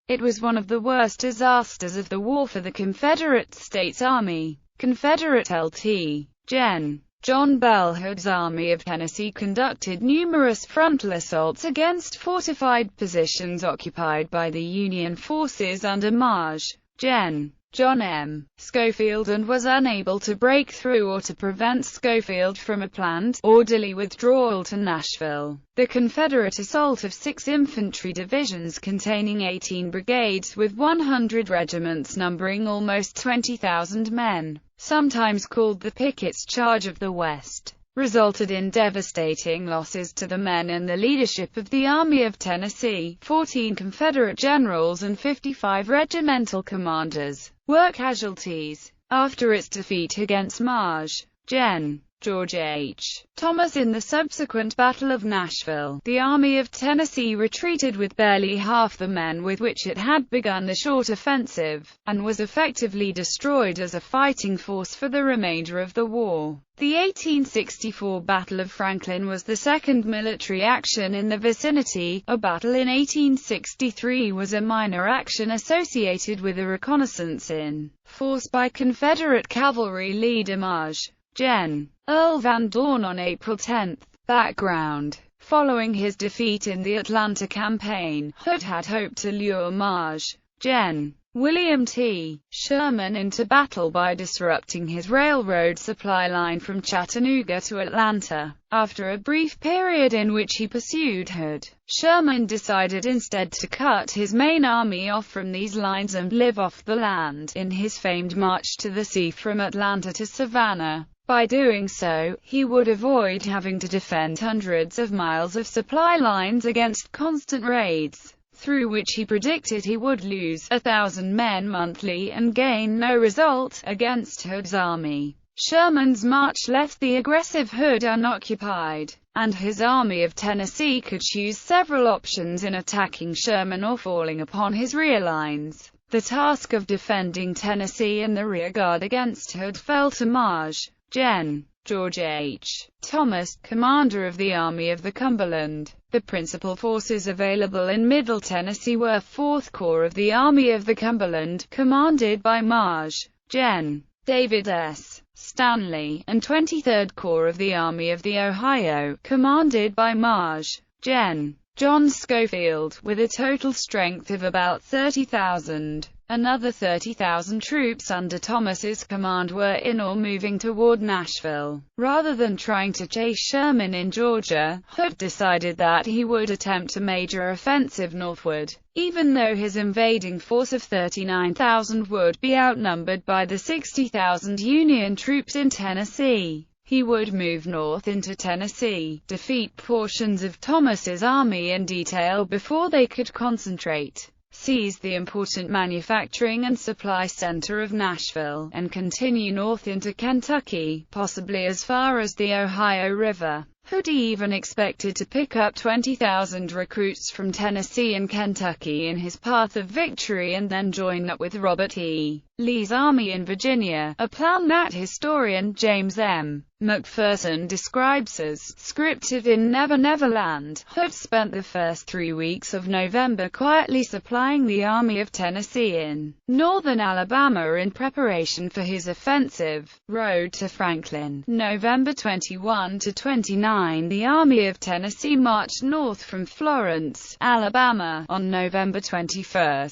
It was one of the worst disasters of the war for the Confederate States Army. Confederate Lt. Gen. John Bell Hood's Army of Tennessee conducted numerous frontal assaults against fortified positions occupied by the Union forces under Maj. Gen. John M. Schofield, and was unable to break through or to prevent Schofield from a planned, orderly withdrawal to Nashville. The Confederate assault of 6 infantry divisions containing 18 brigades with 100 regiments numbering almost 20,000 men, sometimes called the Pickett's Charge of the West, resulted in devastating losses to the men and the leadership of the Army of Tennessee. 14 Confederate generals and 55 regimental commanders were casualties. After its defeat against Maj. Gen. George H. Thomas in the subsequent Battle of Nashville, the Army of Tennessee retreated with barely half the men with which it had begun the short offensive, and was effectively destroyed as a fighting force for the remainder of the war. The 1864 Battle of Franklin was the second military action in the vicinity. A battle in 1863 was a minor action associated with a reconnaissance in force by Confederate cavalry leader Maj. Gen. Earl Van Dorn on April 10. Background: following his defeat in the Atlanta campaign, Hood had hoped to lure Maj. Gen. William T. Sherman into battle by disrupting his railroad supply line from Chattanooga to Atlanta. After a brief period in which he pursued Hood, Sherman decided instead to cut his main army off from these lines and live off the land in his famed march to the sea from Atlanta to Savannah. By doing so, he would avoid having to defend hundreds of miles of supply lines against constant raids, through which he predicted he would lose 1,000 men monthly and gain no result against Hood's army. Sherman's march left the aggressive Hood unoccupied, and his Army of Tennessee could choose several options in attacking Sherman or falling upon his rear lines. The task of defending Tennessee and the rearguard against Hood fell to Maj. Gen. George H. Thomas, commander of the Army of the Cumberland. The principal forces available in Middle Tennessee were 4th Corps of the Army of the Cumberland, commanded by Maj. Gen. David S. Stanley, and 23rd Corps of the Army of the Ohio, commanded by Maj. Gen. John Schofield, with a total strength of about 30,000. Another 30,000 troops under Thomas's command were in or moving toward Nashville. Rather than trying to chase Sherman in Georgia, Hood decided that he would attempt a major offensive northward. Even though his invading force of 39,000 would be outnumbered by the 60,000 Union troops in Tennessee, he would move north into Tennessee, defeat portions of Thomas's army in detail before they could concentrate, seize the important manufacturing and supply center of Nashville, and continue north into Kentucky, possibly as far as the Ohio River. Hood even expected to pick up 20,000 recruits from Tennessee and Kentucky in his path of victory and then join up with Robert E. Lee's army in Virginia, a plan that historian James M. McPherson describes as scripted in Never Never Land. Hood spent the first 3 weeks of November quietly supplying the Army of Tennessee in northern Alabama in preparation for his offensive. Road to Franklin, November 21 to 29. The Army of Tennessee marched north from Florence, Alabama, on November 21.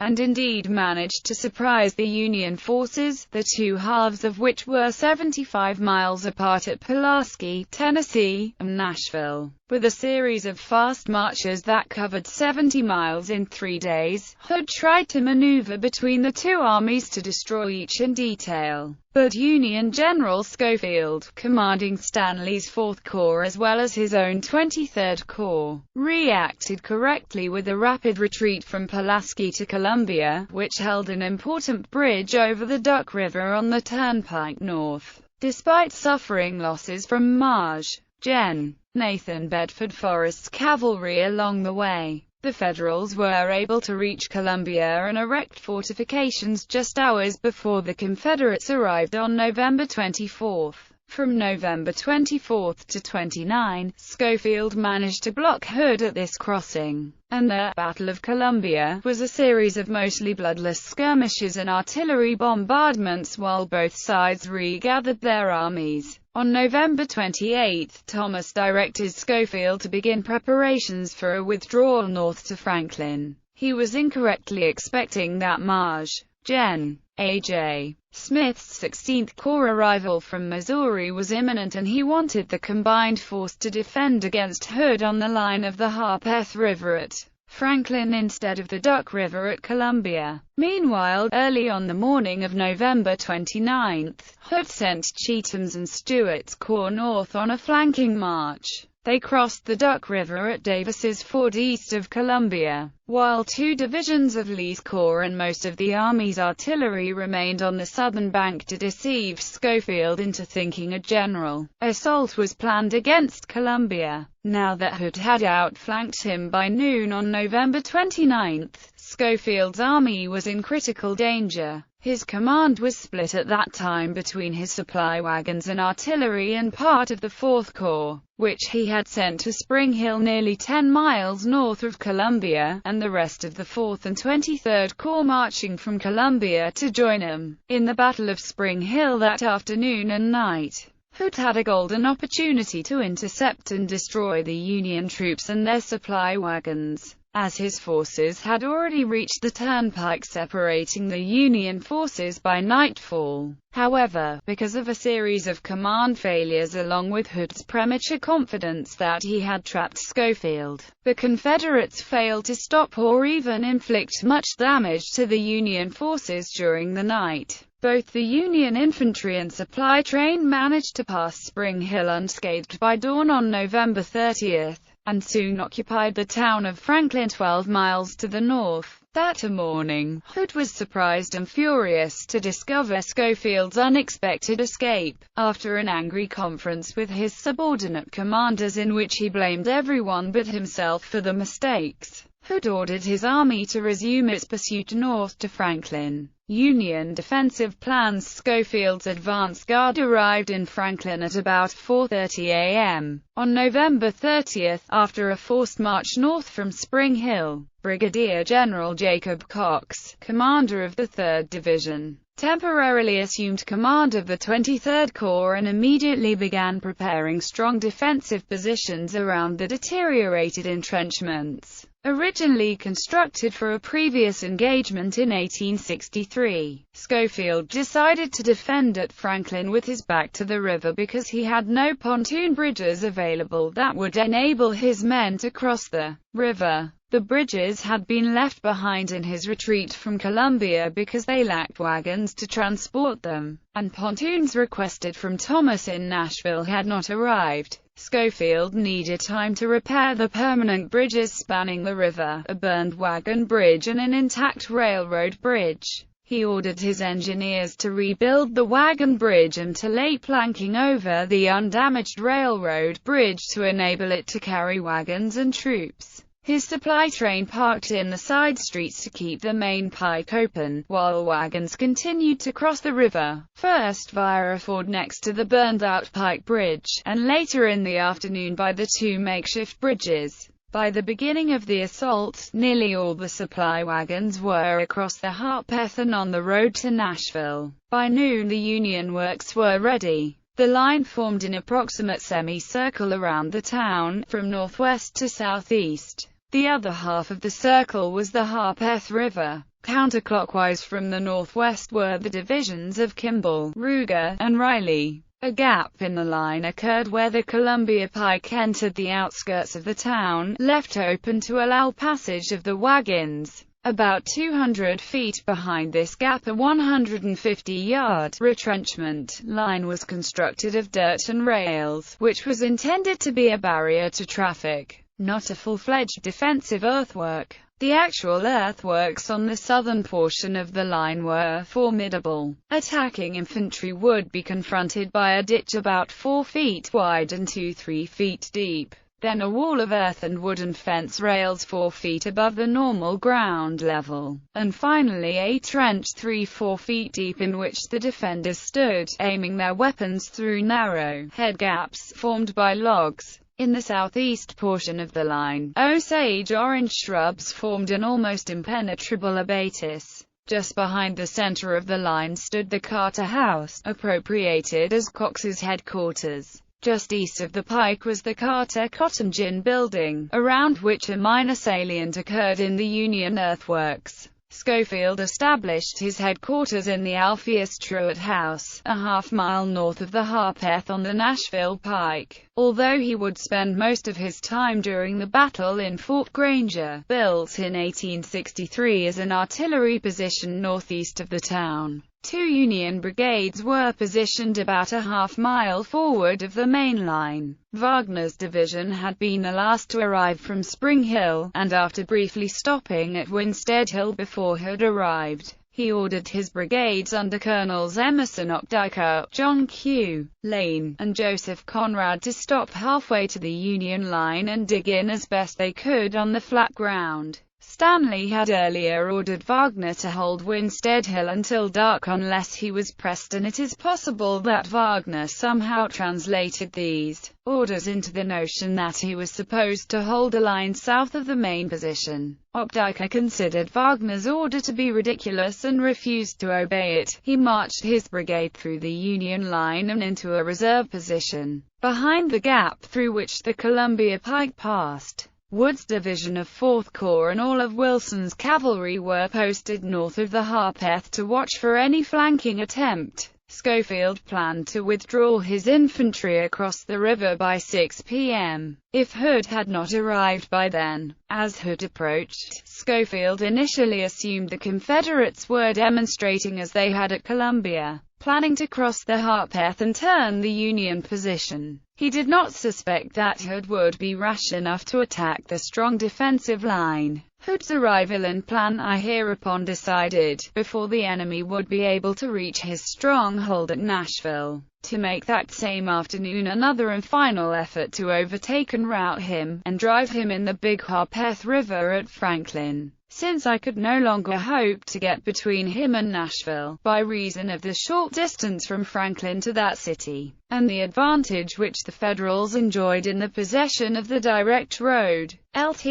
And indeed managed to surprise the Union forces, the two halves of which were 75 miles apart at Pulaski, Tennessee, and Nashville. With a series of fast marches that covered 70 miles in 3 days, Hood tried to maneuver between the two armies to destroy each in detail. But Union General Schofield, commanding Stanley's 4th Corps as well as his own 23rd Corps, reacted correctly with a rapid retreat from Pulaski to Columbia, which held an important bridge over the Duck River on the turnpike north. Despite suffering losses from Maj. Gen. Nathan Bedford Forrest's cavalry along the way, the Federals were able to reach Columbia and erect fortifications just hours before the Confederates arrived on November 24. From November 24 to 29, Schofield managed to block Hood at this crossing, and the Battle of Columbia was a series of mostly bloodless skirmishes and artillery bombardments while both sides regathered their armies. On November 28, Thomas directed Schofield to begin preparations for a withdrawal north to Franklin. He was incorrectly expecting that Marge, Gen. A.J. Smith's 16th Corps arrival from Missouri was imminent, and he wanted the combined force to defend against Hood on the line of the Harpeth River at Franklin instead of the Duck River at Columbia. Meanwhile, early on the morning of November 29, Hood sent Cheatham's and Stewart's corps north on a flanking march. They crossed the Duck River at Davis's Ford east of Columbia, while 2 divisions of Lee's corps and most of the Army's artillery remained on the southern bank to deceive Schofield into thinking a general assault was planned against Columbia. Now that Hood had outflanked him by noon on November 29, Schofield's army was in critical danger. His command was split at that time between his supply wagons and artillery and part of the 4th Corps, which he had sent to Spring Hill nearly 10 miles north of Columbia, and the rest of the 4th and 23rd Corps marching from Columbia to join him in the Battle of Spring Hill that afternoon and night. Hood had a golden opportunity to intercept and destroy the Union troops and their supply wagons, as his forces had already reached the turnpike separating the Union forces by nightfall. However, because of a series of command failures along with Hood's premature confidence that he had trapped Schofield, the Confederates failed to stop or even inflict much damage to the Union forces during the night. Both the Union infantry and supply train managed to pass Spring Hill unscathed by dawn on November 30, and soon occupied the town of Franklin 12 miles to the north. That morning, Hood was surprised and furious to discover Schofield's unexpected escape. After an angry conference with his subordinate commanders in which he blamed everyone but himself for the mistakes, Hood ordered his army to resume its pursuit north to Franklin. Union defensive plans. Schofield's advance guard arrived in Franklin at about 4:30 a.m. on November 30, after a forced march north from Spring Hill. Brigadier General Jacob Cox, commander of the 3rd Division, temporarily assumed command of the 23rd Corps and immediately began preparing strong defensive positions around the deteriorated entrenchments, originally constructed for a previous engagement in 1863. Schofield decided to defend at Franklin with his back to the river because he had no pontoon bridges available that would enable his men to cross the river. The bridges had been left behind in his retreat from Columbia because they lacked wagons to transport them, and pontoons requested from Thomas in Nashville had not arrived. Schofield needed time to repair the permanent bridges spanning the river, a burned wagon bridge and an intact railroad bridge. He ordered his engineers to rebuild the wagon bridge and to lay planking over the undamaged railroad bridge to enable it to carry wagons and troops. His supply train parked in the side streets to keep the main pike open, while wagons continued to cross the river, first via a ford next to the burned-out Pike Bridge, and later in the afternoon by the 2 makeshift bridges. By the beginning of the assault, nearly all the supply wagons were across the Harpeth and on the road to Nashville. By noon the Union works were ready. The line formed an approximate semicircle around the town, from northwest to southeast. The other half of the circle was the Harpeth River. Counterclockwise from the northwest were the divisions of Kimball, Ruger, and Riley. A gap in the line occurred where the Columbia Pike entered the outskirts of the town, left open to allow passage of the wagons. About 200 feet behind this gap a 150-yard retrenchment line was constructed of dirt and rails, which was intended to be a barrier to traffic, not a full-fledged defensive earthwork. The actual earthworks on the southern portion of the line were formidable. Attacking infantry would be confronted by a ditch about 4 feet wide and 2-3 feet deep. then a wall of earth and wooden fence rails 4 feet above the normal ground level, and finally a trench 3-4 feet deep in which the defenders stood, aiming their weapons through narrow head gaps formed by logs. In the southeast portion of the line, Osage-orange shrubs formed an almost impenetrable abatis. Just behind the center of the line stood the Carter House, appropriated as Cox's headquarters. Just east of the pike was the Carter Cotton Gin building, around which a minor salient occurred in the Union earthworks. Schofield established his headquarters in the Alpheus Truett House, a half-mile north of the Harpeth on the Nashville Pike, although he would spend most of his time during the battle in Fort Granger, built in 1863 as an artillery position northeast of the town. 2 Union brigades were positioned about a half-mile forward of the main line. Wagner's division had been the last to arrive from Spring Hill, and after briefly stopping at Winstead Hill before Hood arrived, he ordered his brigades under Colonels Emerson Opdyke, John Q. Lane, and Joseph Conrad to stop halfway to the Union line and dig in as best they could on the flat ground. Stanley had earlier ordered Wagner to hold Winstead Hill until dark unless he was pressed, and it is possible that Wagner somehow translated these orders into the notion that he was supposed to hold a line south of the main position. Opdyke considered Wagner's order to be ridiculous and refused to obey it. He marched his brigade through the Union line and into a reserve position, behind the gap through which the Columbia Pike passed. Wood's division of 4th Corps and all of Wilson's cavalry were posted north of the Harpeth to watch for any flanking attempt. Schofield planned to withdraw his infantry across the river by 6 p.m. if Hood had not arrived by then. As Hood approached, Schofield initially assumed the Confederates were demonstrating as they had at Columbia, planning to cross the Harpeth and turn the Union position. He did not suspect that Hood would be rash enough to attack the strong defensive line. Hood's arrival and plan hereupon decided, before the enemy would be able to reach his stronghold at Nashville, to make that same afternoon another and final effort to overtake and rout him, and drive him in the Big Harpeth River at Franklin. Since I could no longer hope to get between him and Nashville, by reason of the short distance from Franklin to that city, and the advantage which the Federals enjoyed in the possession of the direct road, Lt.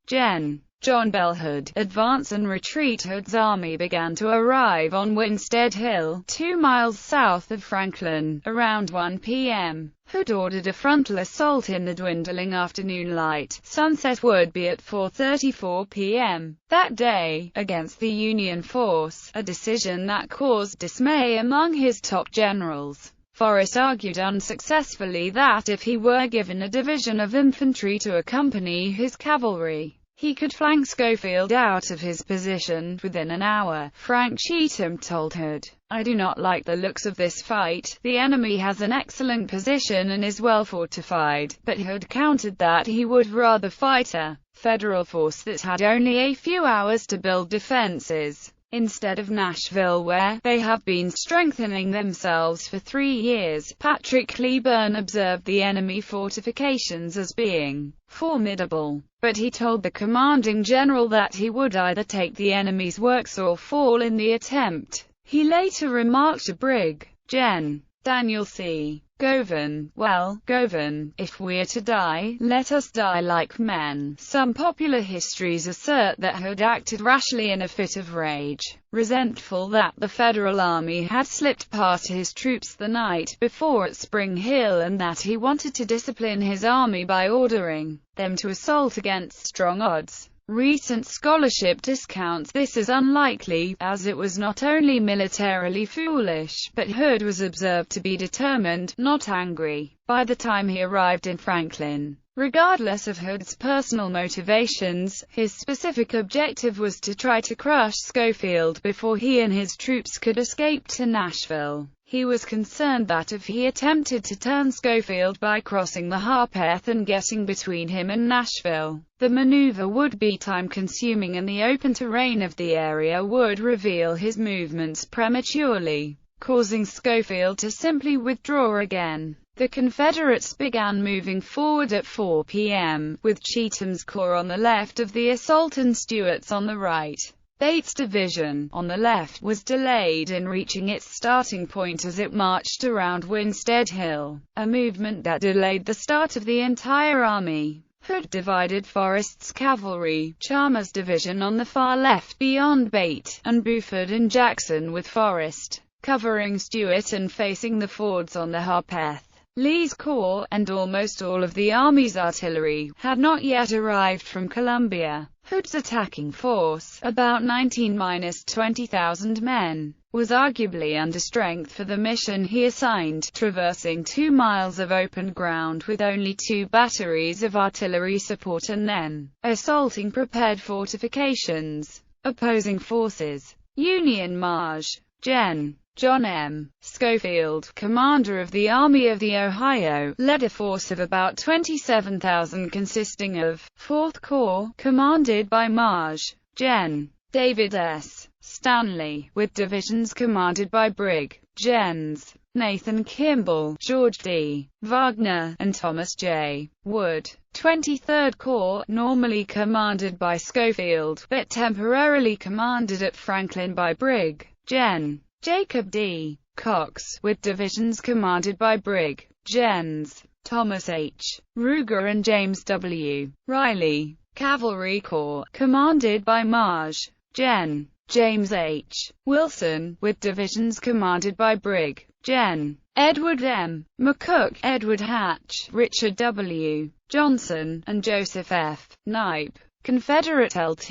Gen. John Bell Hood, advance and retreat. Hood's army began to arrive on Winstead Hill, 2 miles south of Franklin, around 1 p.m. Hood ordered a frontal assault in the dwindling afternoon light. Sunset would be at 4:34 p.m. that day, against the Union force, a decision that caused dismay among his top generals. Forrest argued unsuccessfully that if he were given a division of infantry to accompany his cavalry, he could flank Schofield out of his position within an hour. Frank Cheatham told Hood, "I do not like the looks of this fight. The enemy has an excellent position and is well fortified." But Hood countered that he would rather fight a Federal force that had only a few hours to build defenses, instead of Nashville, where they have been strengthening themselves for 3 years. Patrick Cleburne observed the enemy fortifications as being formidable, but he told the commanding general that he would either take the enemy's works or fall in the attempt. He later remarked to Brig. Gen. Daniel C. Govan, "Well, Govan, if we're to die, let us die like men." Some popular histories assert that Hood acted rashly in a fit of rage, resentful that the Federal army had slipped past his troops the night before at Spring Hill, and that he wanted to discipline his army by ordering them to assault against strong odds. Recent scholarship discounts this as unlikely, as it was not only militarily foolish, but Hood was observed to be determined, not angry, by the time he arrived in Franklin. Regardless of Hood's personal motivations, his specific objective was to try to crush Schofield before he and his troops could escape to Nashville. He was concerned that if he attempted to turn Schofield by crossing the Harpeth and getting between him and Nashville, the maneuver would be time-consuming and the open terrain of the area would reveal his movements prematurely, causing Schofield to simply withdraw again. The Confederates began moving forward at 4 p.m., with Cheatham's corps on the left of the assault and Stuart's on the right. Bates' division, on the left, was delayed in reaching its starting point as it marched around Winstead Hill, a movement that delayed the start of the entire army. Hood divided Forrest's cavalry, Chalmers' division on the far left beyond Bate, and Buford and Jackson with Forrest covering Stuart and facing the fords on the Harpeth. Lee's corps, and almost all of the Army's artillery, had not yet arrived from Columbia. Hood's attacking force, about 19–20,000 men, was arguably under strength for the mission he assigned, traversing 2 miles of open ground with only 2 batteries of artillery support and then assaulting prepared fortifications. Opposing forces: Union Marge. Gen. John M. Schofield, commander of the Army of the Ohio, led a force of about 27,000 consisting of 4th Corps, commanded by Marge. Gen. David S. Stanley, with divisions commanded by Brig. Gens. Nathan Kimball, George D. Wagner, and Thomas J. Wood. 23rd Corps, normally commanded by Schofield, but temporarily commanded at Franklin by Brig. Gen. Jacob D. Cox, with divisions commanded by Brig. Gens. Thomas H. Ruger and James W. Riley. Cavalry Corps, commanded by Marge. Gen. James H. Wilson, with divisions commanded by Brig. Gen. Edward M. McCook, Edward Hatch, Richard W. Johnson, and Joseph F. Knipe. Confederate Lt.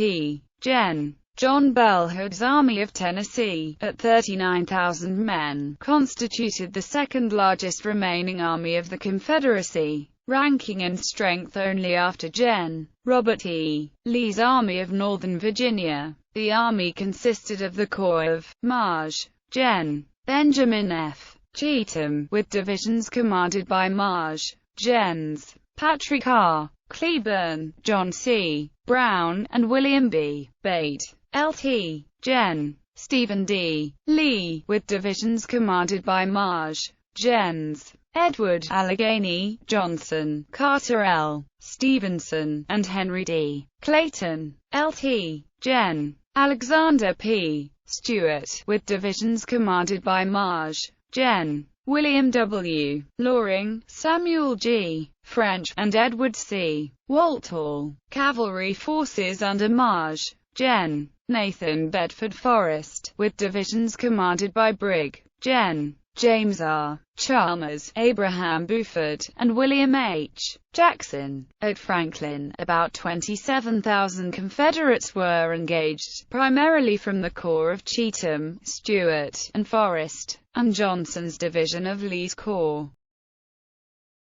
Gen. John Bell Hood's Army of Tennessee, at 39,000 men, constituted the second largest remaining army of the Confederacy, ranking in strength only after Gen. Robert E. Lee's Army of Northern Virginia. The army consisted of the corps of Marge. Gen. Benjamin F. Cheatham, with divisions commanded by Marge. Gens. Patrick R. Cleburne, John C. Brown, and William B. Bate. Lt. Gen. Stephen D. Lee, with divisions commanded by Marge. Gens. Edward Allegheny, Johnson, Carter L. Stevenson, and Henry D. Clayton. Lt. Gen. Alexander P. Stewart, with divisions commanded by Marge. Gen. William W. Loring, Samuel G. French, and Edward C. Walthall. Cavalry forces under Marge. Gen. Nathan Bedford Forrest, with divisions commanded by Brig. Gen. James R. Chalmers, Abraham Buford, and William H. Jackson. At Franklin, about 27,000 Confederates were engaged, primarily from the corps of Cheatham, Stuart, and Forrest, and Johnson's division of Lee's corps.